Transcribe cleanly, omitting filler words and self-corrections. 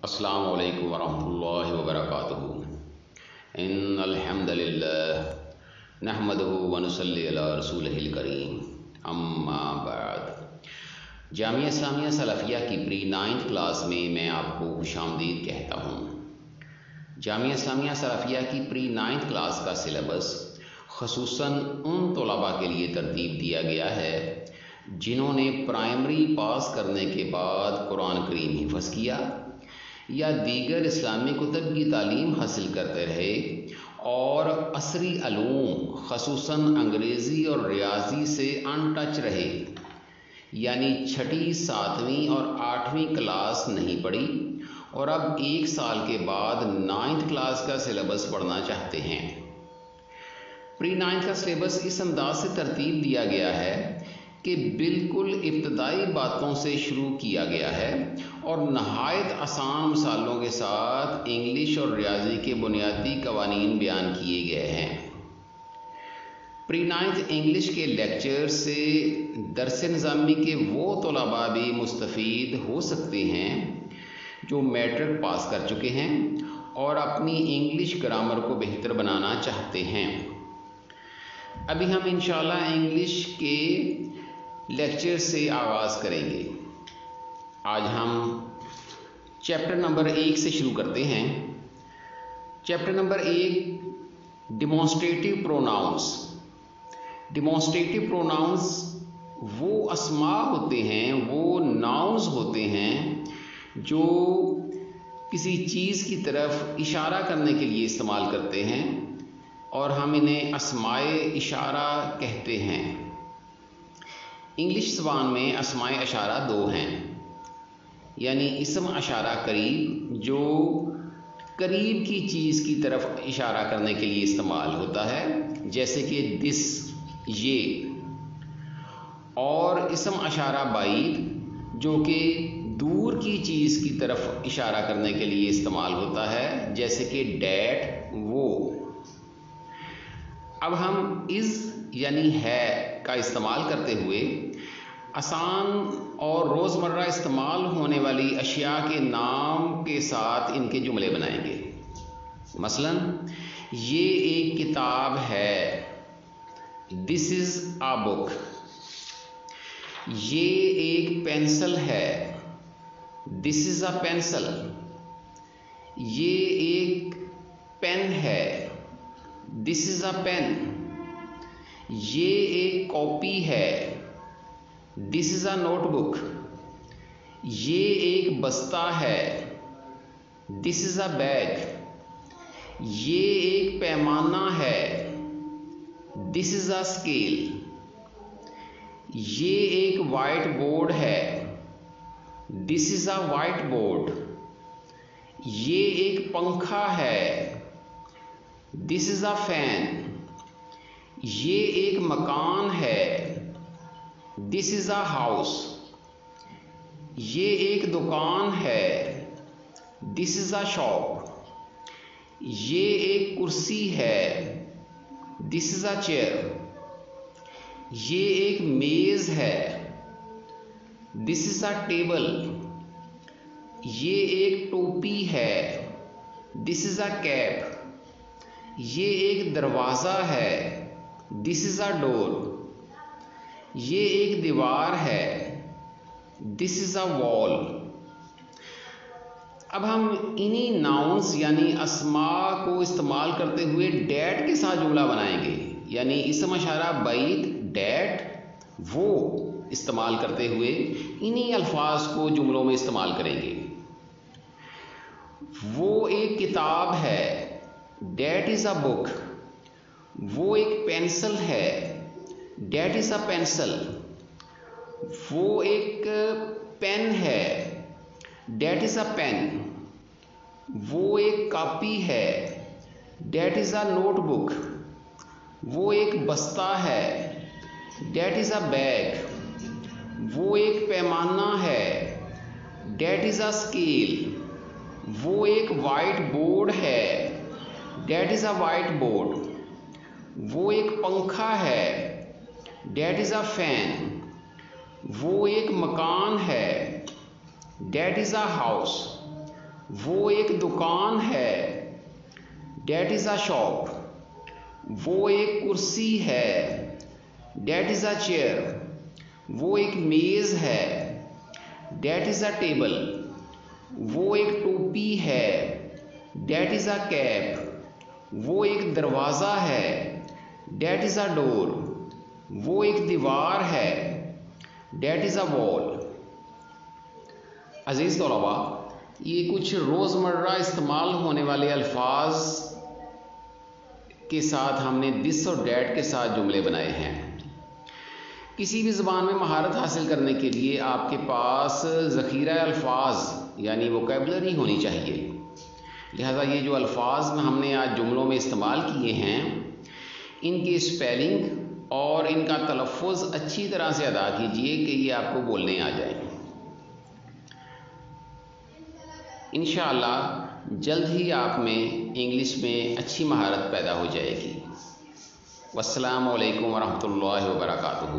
السلام علیکم ورحمۃ اللہ وبرکاتہ۔ ان الحمد للہ نحمدہ ونصلی علی رسولہ الکریم، اما بعد۔ جامعہ اسلامیہ سلفیہ کی پری 9th کلاس میں آپ کو خوش آمدید کہتا ہوں۔ جامعہ اسلامیہ سلفیہ کی پری 9th کلاس کا سلیبس خصوصاً ان طلباء کے لیے ترتیب دیا گیا ہے جنہوں نے پرائمری پاس کرنے کے بعد قرآن کریم حفظ کیا یا دیگر اسلامی کتب کی تعلیم حاصل کرتے رہے اور عصری علوم خصوصاً انگریزی اور ریاضی سے ان ٹچ رہے، یعنی 6ٹھی 7ویں اور 8ویں کلاس نہیں پڑھی اور اب 1 سال کے بعد 9th کلاس کا سلیبس پڑھنا چاہتے ہیں۔ پری 9th کا سلیبس اس انداز سے ترتیب دیا گیا ہے کہ بالکل ابتدائی باتوں سے شروع کیا گیا ہے اور نہایت آسان مثالوں کے ساتھ انگلش اور ریاضی کے بنیادی قوانین بیان کیے گئے ہیں۔ پری 9th انگلش کے لیکچر سے درس نظامی کے وہ طلباء بھی مستفید ہو سکتے ہیں جو میٹرک پاس کر چکے ہیں اور اپنی انگلش گرامر کو بہتر بنانا چاہتے ہیں۔ ابھی ہم انشاءاللہ انگلش کے لیکچر سے آغاز کریں گے۔ آج ہم چیپٹر نمبر 1 سے شروع کرتے ہیں۔ Chapter number 1، demonstrative pronouns. Demonstrative pronouns وہ اسماء ہوتے ہیں، وہ ناؤنز ہوتے ہیں جو کسی چیز کی طرف اشارہ کرنے کے لیے استعمال کرتے ہیں اور ہم انہیں اسماء اشارہ کہتے ہیں۔ انگلش زبان میں اسماء اشارہ 2 ہیں، یعنی اسم اشارہ قریب جو قریب کی چیز کی طرف اشارہ کرنے کے لیے استعمال ہوتا ہے، جیسے کہ دس، یہ، اور اسم اشارہ بعید جو کہ دور کی چیز کی طرف اشارہ کرنے کے لیے استعمال ہوتا ہے، جیسے کہ ڈیٹ، وہ۔ اب ہم از یعنی ہے کا استعمال کرتے ہوئے آسان اور روزمرہ استعمال ہونے والی اشیاء کے نام کے ساتھ ان کے جملے بنائیں گے۔ مثلا یہ ایک کتاب ہے، دس از اے بک۔ یہ ایک پینسل ہے، دس از اے پینسل۔ یہ ایک پین ہے، دس از اے پین۔ یہ ایک کاپی ہے، دس از اے نوٹ بک۔ یہ ایک بستہ ہے، دس از اے بیگ۔ یہ ایک پیمانہ ہے، دس از اے اسکیل۔ یہ ایک وائٹ بورڈ ہے، دس از اے وائٹ بورڈ۔ یہ ایک پنکھا ہے، دس از اے فین۔ یہ ایک مکان ہے، دس از اے ہاؤس۔ یہ ایک دکان ہے، دس از اے شاپ۔ یہ ایک کرسی ہے، دس از اے چیئر۔ یہ ایک میز ہے، دس از اے ٹیبل۔ یہ ایک ٹوپی ہے، دس از اے کیپ۔ یہ ایک دروازہ ہے، دس از اے ڈور۔ یہ ایک دیوار ہے، دس از اے وال۔ اب ہم انہی ناؤنز یعنی اسماء کو استعمال کرتے ہوئے ڈیٹ کے ساتھ جملہ بنائیں گے، یعنی اسم اشارہ بعید ڈیٹ وہ استعمال کرتے ہوئے انہی الفاظ کو جملوں میں استعمال کریں گے۔ وہ ایک کتاب ہے، دیٹ از اے بک۔ وہ ایک پینسل ہے، دیٹ از اے پینسل۔ وہ ایک پین ہے، دیٹ از اے پین۔ وہ ایک کاپی ہے، that is a note book. وہ ایک بستہ ہے، دیٹ از اے بیگ۔ وہ ایک پیمانہ ہے، دیٹ از اے اسکیل۔ وہ ایک وائٹ بورڈ ہے، that is a white board. وہ ایک پنکھا ہے، دیٹ از اے فین۔ وہ ایک مکان ہے، دیٹ از اے ہاؤس۔ وہ ایک دکان ہے. That is a shop. وہ ایک کرسی ہے. That is a chair. وہ ایک میز ہے. That is a table. وہ ایک ٹوپی ہے. That is a cap. وہ ایک دروازہ ہے. That is a door. وہ ایک دیوار ہے. That is a wall. عزیز طلباء، یہ کچھ روزمرہ استعمال ہونے والے الفاظ کے ساتھ ہم نے دس اور دیٹ کے ساتھ جملے بنائے ہیں. کسی بھی زبان میں مہارت حاصل کرنے کے لیے آپ کے پاس ذخیرہ الفاظ یعنی ووکیبلری ہونی چاہیے. لہذا یہ جو الفاظ ہم نے آج جملوں میں استعمال کیے ہیں، ان کی اسپیلنگ اور ان کا تلفظ اچھی طرح سے ادا کیجئے کہ یہ آپ کو بولنے آ جائیں. انشاءاللہ جلد ہی آپ میں انگلش میں اچھی مہارت پیدا ہو جائے گی. والسلام علیکم ورحمۃ اللہ وبرکاتہ.